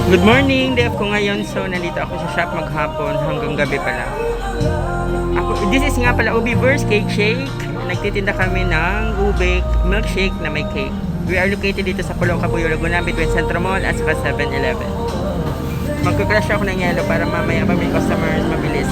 Good morning, day off ko ngayon. So, nandito ako sa shop maghapon hanggang gabi pala. This is nga pala Ubi Verse Cake Shake. Nagtitinda kami ng ube milkshake na may cake. We are located dito sa Pulong Kabuyo, Laguna between Centro Mall at saka 7-Eleven. Magkukrush ako ng yelo para mamaya pa may customers mabilis.